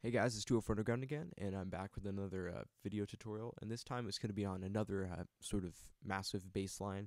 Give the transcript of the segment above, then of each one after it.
Hey guys, it's Duo Underground again, and I'm back with another video tutorial, and this time it's going to be on another sort of massive bass line.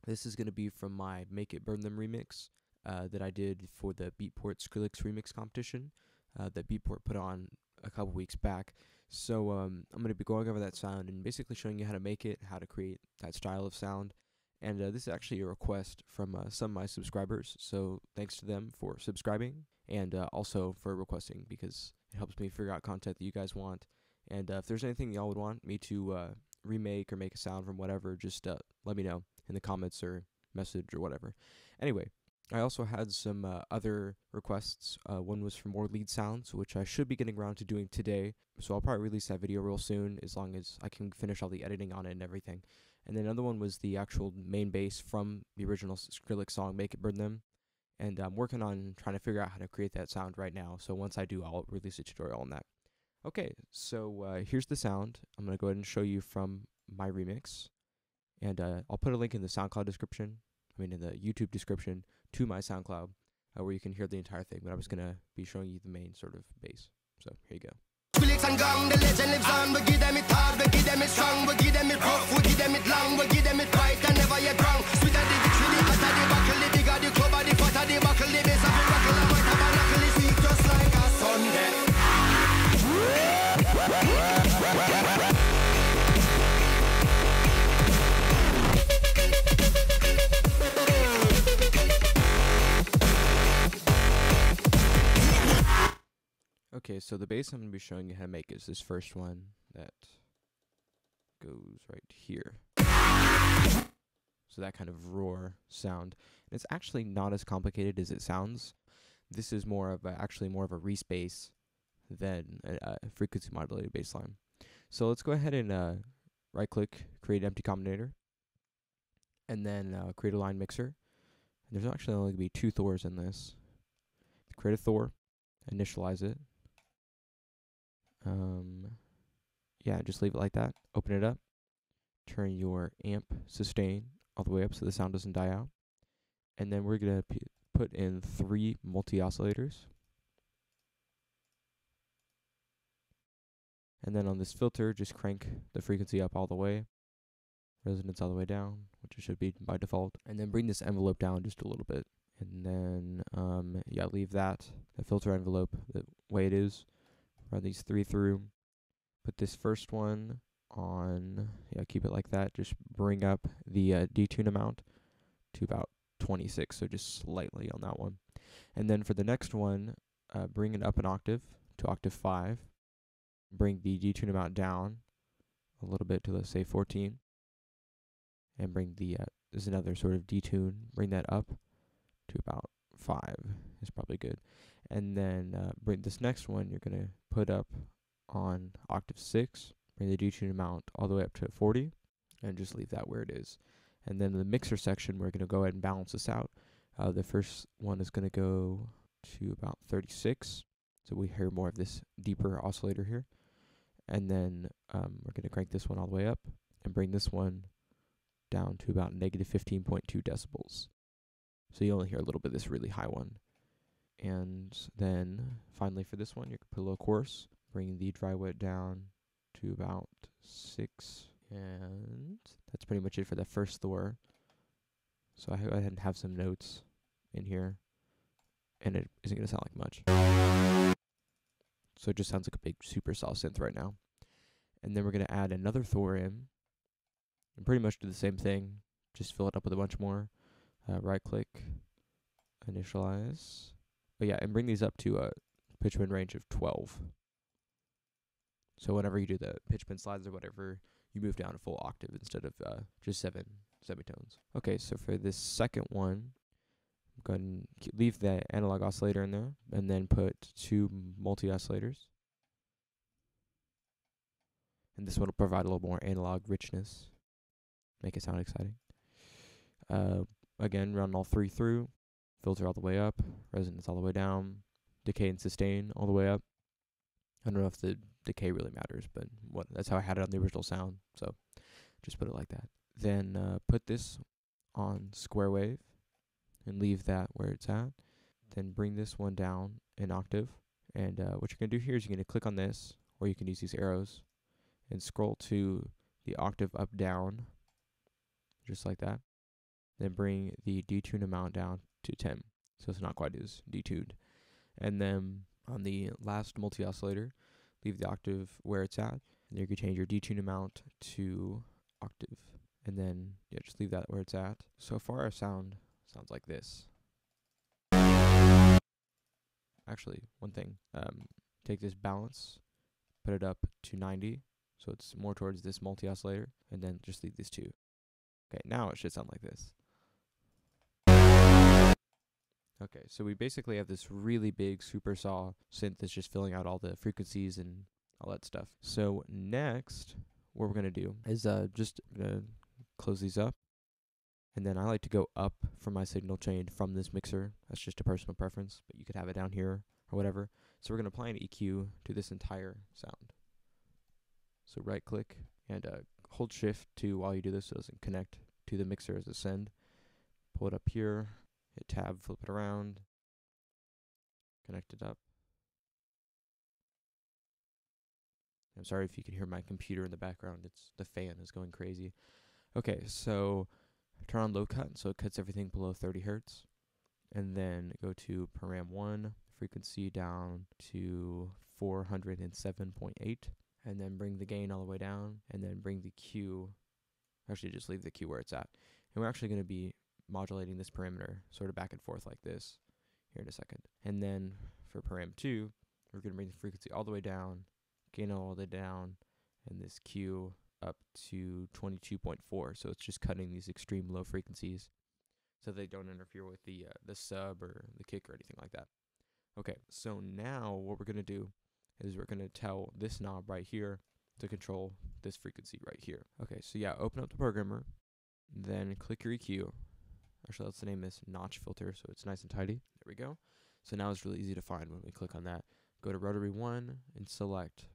This is going to be from my Make It Burn Them remix that I did for the Beatport Skrillex remix competition that Beatport put on a couple weeks back. So I'm going to be going over that sound and basically showing you how to make it, how to create that style of sound. And this is actually a request from some of my subscribers, so thanks to them for subscribing and also for requesting, because it helps me figure out content that you guys want. And if there's anything y'all would want me to remake or make a sound from whatever, just let me know in the comments or message or whatever. Anyway, I also had some other requests. One was for more lead sounds, which I should be getting around to doing today, so I'll probably release that video real soon, as long as I can finish all the editing on it and everything. And then another one was the actual main bass from the original Skrillex song, Make It Burn Them. And I'm working on trying to figure out how to create that sound right now, so once I do, I'll release a tutorial on that. Okay, so here's the sound. I'm going to go ahead and show you from my remix. And I'll put a link in the SoundCloud description, in the YouTube description, to my SoundCloud, where you can hear the entire thing, but I was going to be showing you the main sort of bass. So here you go. Skrillex and gang, the legend lives on. We give them it hard, we give them it strong, we give them it rough, we give them it long, we give them it right and never yet wrong. Sweet and the victory, the hotter the buckle, the bigger the club, the fatter the buckle, the bass of the rockle, and my tabernacle is weak just like a Sunday. Okay, so the bass I'm going to be showing you how to make is this first one that goes right here. So that kind of roar sound. And it's actually not as complicated as it sounds. This is more of actually more of a Reese bass than a frequency modulated bass line. So let's go ahead and right click, create empty combinator, and then create a line mixer. And there's actually only going to be 2 Thors in this. Create a Thor, initialize it. Yeah, just leave it like that. Open it up. Turn your amp sustain all the way up so the sound doesn't die out. And then we're going to put in 3 multi-oscillators. And then on this filter, just crank the frequency up all the way. Resonance all the way down, which it should be by default. And then bring this envelope down just a little bit. And then, yeah, leave the filter envelope the way it is. Run these 3 through. Put this first one on, yeah, keep it like that. Just bring up the detune amount to about 26, so just slightly on that one. And then for the next one, bring it up an octave to octave 5. Bring the detune amount down a little bit to, let's say, 14. And bring the, this is another sort of detune, bring that up to about 5 is probably good. And then bring this next one, you're going to put up on octave 6, bring the detune amount all the way up to 40, and just leave that where it is. And then the mixer section, we're going to go ahead and balance this out. The first one is going to go to about 36, so we hear more of this deeper oscillator here. And then we're going to crank this one all the way up, and bring this one down to about negative 15.2 decibels. So you only hear a little bit of this really high one. And then finally for this one, you can put a little chorus, bring the dry wet down to about 6, and that's pretty much it for the first Thor. So I go ahead and have some notes in here, and it isn't going to sound like much. So it just sounds like a big super saw synth right now. And then we're going to add another Thor in, and pretty much do the same thing, just fill it up with a bunch more. Right click, initialize. But yeah, and bring these up to a pitch bend range of 12. So whenever you do the pitch bend slides or whatever, you move down a full octave instead of just 7 semitones. Okay, so for this second one, I'm going to leave the analog oscillator in there, and then put 2 multi-oscillators. And this one will provide a little more analog richness, make it sound exciting. Again, run all 3 through. Filter all the way up, resonance all the way down, decay and sustain all the way up. I don't know if the decay really matters, but that's how I had it on the original sound, so just put it like that. Then put this on square wave and leave that where it's at. Then bring this one down an octave And what you're going to do here is you're going to click on this, or you can use these arrows, and scroll to the octave up down, just like that. Then bring the detune amount down to 10, so it's not quite as detuned. And then on the last multi-oscillator, leave the octave where it's at, and you can change your detune amount to octave. And then, yeah, just leave that where it's at. So far, our sound sounds like this. Actually, one thing, take this balance, put it up to 90, so it's more towards this multi-oscillator, and then just leave these two. Okay, now it should sound like this. Okay, so we basically have this really big super saw synth that's just filling out all the frequencies and all that stuff. So next, what we're going to do is just close these up. And then I like to go up from my signal chain from this mixer. That's just a personal preference, but you could have it down here or whatever. So we're going to apply an EQ to this entire sound. So right click and hold shift to while you do this so it doesn't connect to the mixer as a send. Pull it up here. Hit tab, flip it around, connect it up. I'm sorry if you can hear my computer in the background. It's the fan is going crazy. Okay, so turn on low cut, so it cuts everything below 30 hertz. And then go to param 1, frequency down to 407.8. And then bring the gain all the way down. And then bring the Q, actually just leave the Q where it's at. And we're actually going to be modulating this parameter sort of back and forth like this here in a second. And then for param 2, we're going to bring the frequency all the way down, gain all the way down, and this Q up to 22.4. So it's just cutting these extreme low frequencies so they don't interfere with the sub or the kick or anything like that. Okay, so now what we're going to do is we're going to tell this knob right here to control this frequency right here. Okay, so yeah, open up the programmer, then click your EQ. Actually, let's name this notch filter so it's nice and tidy. There we go. So now it's really easy to find when we click on that. Go to rotary 1 and select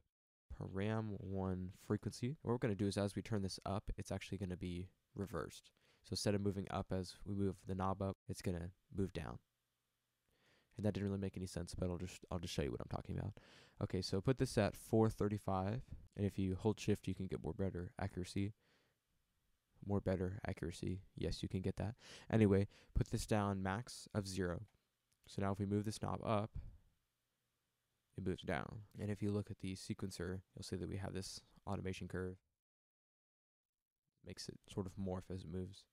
param 1 frequency. What we're going to do is as we turn this up, it's actually going to be reversed. So instead of moving up as we move the knob up, it's going to move down. And that didn't really make any sense, but I'll just show you what I'm talking about. Okay, so put this at 435, and if you hold shift, you can get more better accuracy. Yes, you can get that. Anyway, put this down max of 0. So now if we move this knob up, it moves down. And if you look at the sequencer, you'll see that we have this automation curve. Makes it sort of morph as it moves.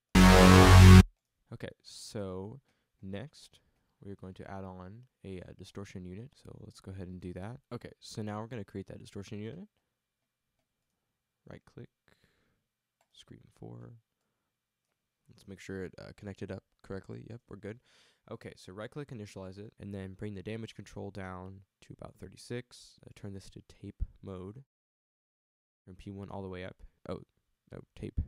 Okay, so next we're going to add on a distortion unit. So let's go ahead and do that. Okay, so now we're going to create that distortion unit. Right click. Screen 4. Let's make sure it connected up correctly. Yep, we're good. Okay, so right click, initialize it, and then bring the damage control down to about 36. Turn this to tape mode. From P1 all the way up. Oh, tape.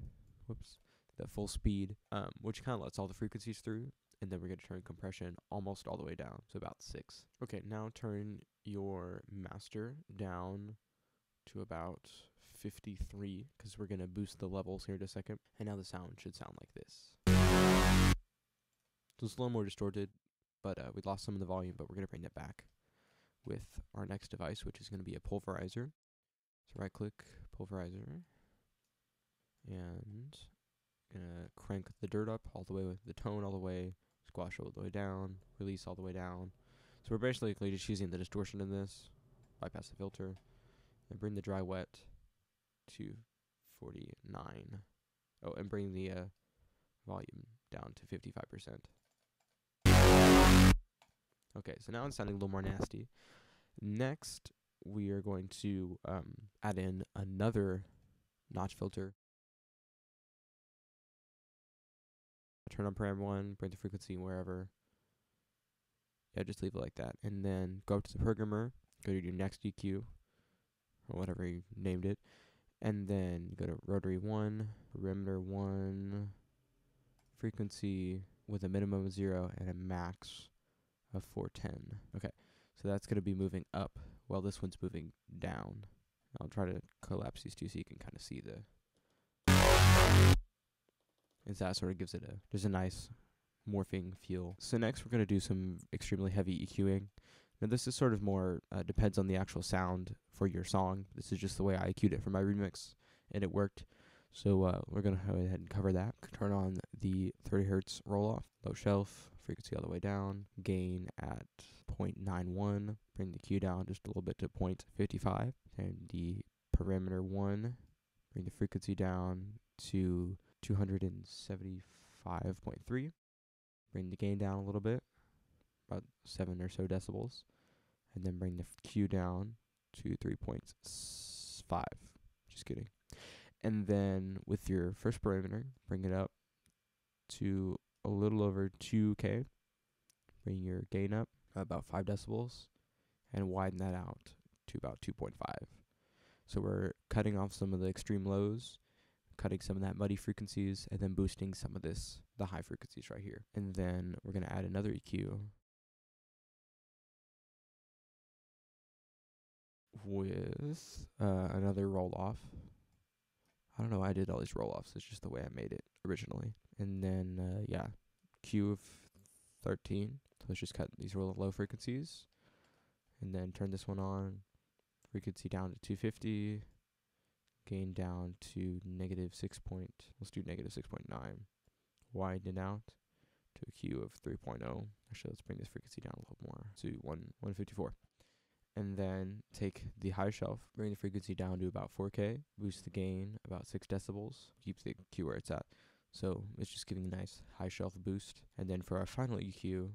Whoops. The full speed, which kind of lets all the frequencies through. And then we're going to turn compression almost all the way down, so about 6. Okay, now turn your master down to about 53, because we're going to boost the levels here in a second. And now the sound should sound like this. So it's a little more distorted, but we lost some of the volume, but we're going to bring that back with our next device, which is going to be a pulverizer. So right click, pulverizer, and going to crank the dirt up all the way with the tone all the way, squash all the way down, release all the way down. So we're basically just using the distortion in this, bypass the filter, and bring the dry wet to 49. Oh, and bring the volume down to 55%. Okay, so now it's sounding a little more nasty. Next, we are going to add in another notch filter. Turn on param 1, bring the frequency wherever. Yeah, just leave it like that. And then go up to the programmer, go to your next EQ, or whatever you named it. And then go to rotary 1, perimeter 1, frequency with a minimum of 0 and a max of 410. Okay, so that's going to be moving up while this one's moving down. I'll try to collapse these two so you can kind of see the... And that sort of gives it just a nice morphing feel. So next we're going to do some extremely heavy EQing. Now this is sort of more, depends on the actual sound for your song. This is just the way I EQ'd it for my remix, and it worked. So we're going to go ahead and cover that. Turn on the 30 hertz roll-off, low shelf, frequency all the way down, gain at 0.91, bring the Q down just a little bit to 0.55, and the parameter 1, bring the frequency down to 275.3, bring the gain down a little bit, about 7 or so decibels, and then bring the Q down to 3.5. Just kidding. And then with your first parameter, bring it up to a little over 2K. Bring your gain up about 5 decibels and widen that out to about 2.5. So we're cutting off some of the extreme lows, cutting some of that muddy frequencies, and then boosting some of the high frequencies right here. And then we're going to add another EQ with another roll-off. I don't know why I did all these roll-offs. It's just the way I made it originally. And then, Q of 13. So let's just cut these real low frequencies. And then turn this one on. Frequency down to 250. Gain down to let's do -6.9. Widen it out to a Q of 3.0. Actually, let's bring this frequency down a little more to 154. And then take the high shelf, bring the frequency down to about 4K, boost the gain about 6 decibels, keep the Q where it's at. So it's just giving a nice high shelf boost. And then for our final EQ,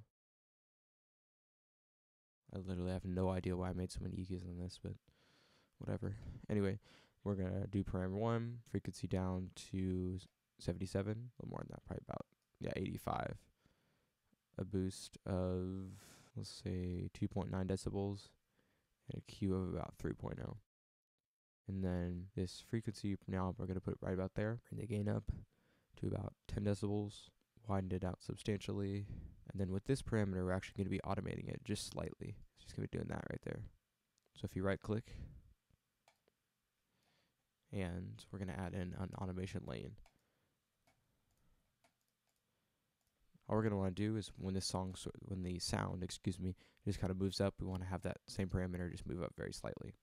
I literally have no idea why I made so many EQs on this, but whatever. Anyway, we're going to do parameter 1, frequency down to 77, a little more than that, probably about 85. A boost of, let's say, 2.9 decibels. And a Q of about 3.0. And then this frequency, now we're going to put it right about there. Bring the gain up to about 10 decibels. Widen it out substantially. And then with this parameter, we're actually going to be automating it just slightly. It's just going to be doing that right there. So if you right click, and we're going to add in an automation lane. All we're going to want to do is when the sound, just kind of moves up, we want to have that same parameter just move up very slightly.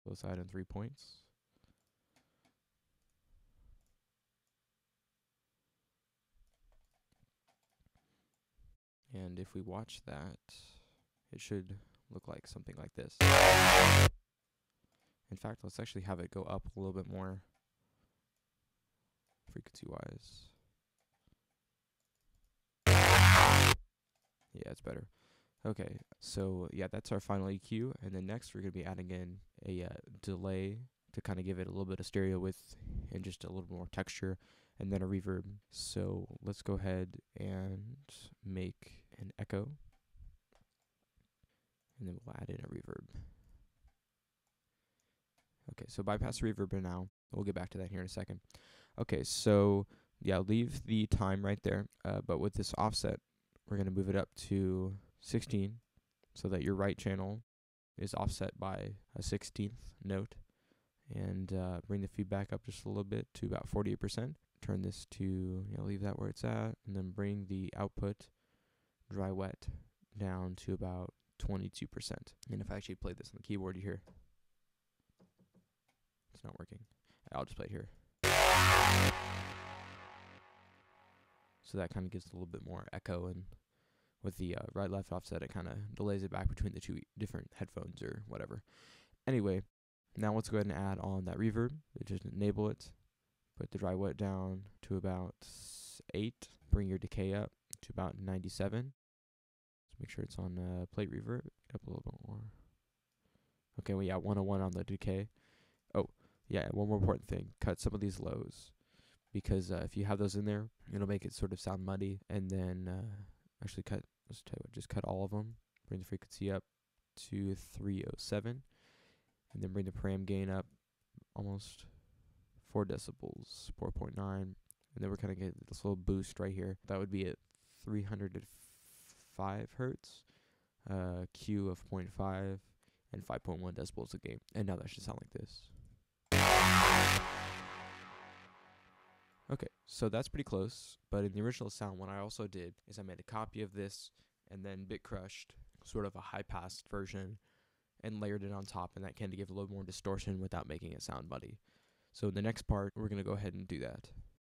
Low side on 3 points. And if we watch that, it should look like something like this. In fact, let's actually have it go up a little bit more frequency-wise. Yeah, it's better. Okay, so yeah, that's our final EQ. And then next we're going to be adding in a delay to kind of give it a little bit of stereo width and just a little more texture, and then a reverb. So let's go ahead and make an echo. And then we'll add in a reverb. Okay, so bypass the reverb now. We'll get back to that here in a second. Okay, so yeah, leave the time right there. But with this offset, we're going to move it up to 16 so that your right channel is offset by a 16th note. And bring the feedback up just a little bit to about 48%. Turn this to, leave that where it's at. And then bring the output dry wet down to about 22%. And if I actually play this on the keyboard, you hear it's not working. I'll just play it here. So that kind of gives a little bit more echo, and with the right-left offset, it kind of delays it back between the two different headphones or whatever. Anyway, now let's go ahead and add on that reverb. Just enable it. Put the dry wet down to about 8. Bring your decay up to about 97. Let's make sure it's on plate reverb. Up a little bit more. Okay, well, yeah, 101 on the decay. Oh, yeah, one more important thing. Cut some of these lows, because if you have those in there, it'll make it sort of sound muddy. And then actually cut, let's tell you what, just cut all of them. Bring the frequency up to 307. And then bring the param gain up almost 4 decibels, 4.9. And then we're kind of getting this little boost right here. That would be at 305 hertz, Q of 0.5, and 5.1 decibels of gain. And now that should sound like this. Okay, so that's pretty close, but in the original sound, what I also did is I made a copy of this, and then bit crushed sort of a high pass version and layered it on top, and that kind of gave a little more distortion without making it sound muddy. So in the next part, we're going to go ahead and do that.